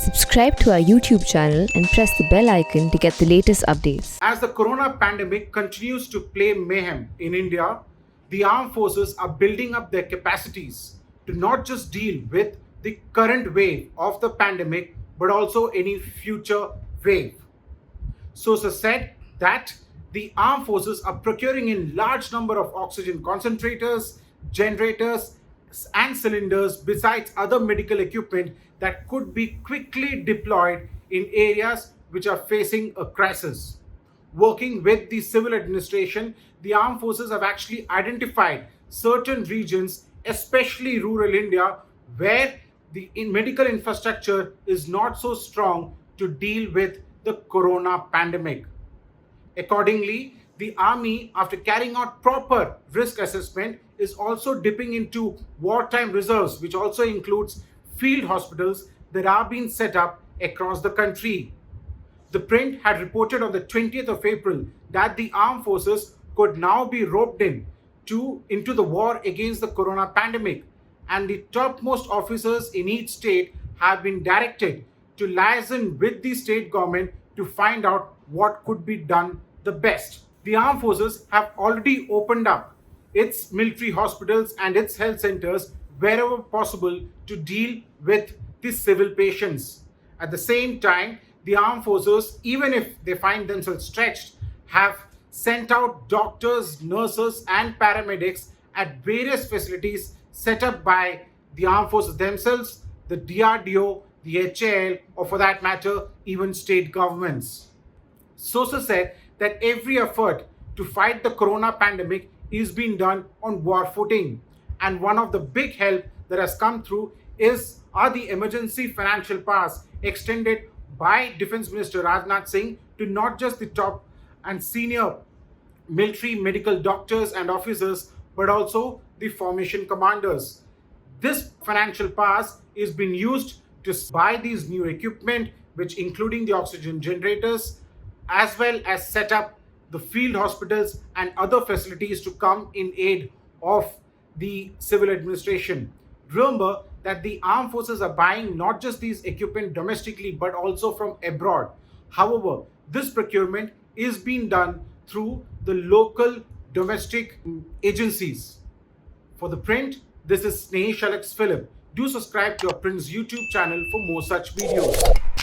Subscribe to our YouTube channel and press the bell icon to get the latest updates. As the corona pandemic continues to play mayhem in India, the armed forces are building up their capacities to not just deal with the current wave of the pandemic but also any future wave. Sources said that the armed forces are procuring in large number of oxygen concentrators, generators, and cylinders besides other medical equipment that could be quickly deployed in areas which are facing a crisis. Working with the civil administration, the armed forces have actually identified certain regions, especially rural India, where the medical infrastructure is not so strong to deal with the corona pandemic. Accordingly, the army, after carrying out proper risk assessment, is also dipping into wartime reserves, which also includes field hospitals that are being set up across the country. The print had reported on the 20th of April that the armed forces could now be roped into the war against the corona pandemic, and the topmost officers in each state have been directed to liaison with the state government to find out what could be done the best. The armed forces have already opened up its military hospitals and its health centers wherever possible to deal with the civil patients. At the same time, the armed forces, even if they find themselves stretched, have sent out doctors, nurses, and paramedics at various facilities set up by the armed forces themselves, the DRDO, the HAL, or for that matter, even state governments. Sources said that every effort to fight the corona pandemic is being done on war footing. And one of the big help that has come through are the emergency financial powers extended by Defense Minister Rajnath Singh to not just the top and senior military medical doctors and officers, but also the formation commanders. This financial powers is being used to buy these new equipment, which including the oxygen generators, as well as set up the field hospitals and other facilities to come in aid of the civil administration. Remember that the armed forces are buying not just these equipment domestically but also from abroad. However, this procurement is being done through the local domestic agencies. For the print, this is Snehesh Alex Philip. Do subscribe to our Print's YouTube channel for more such videos.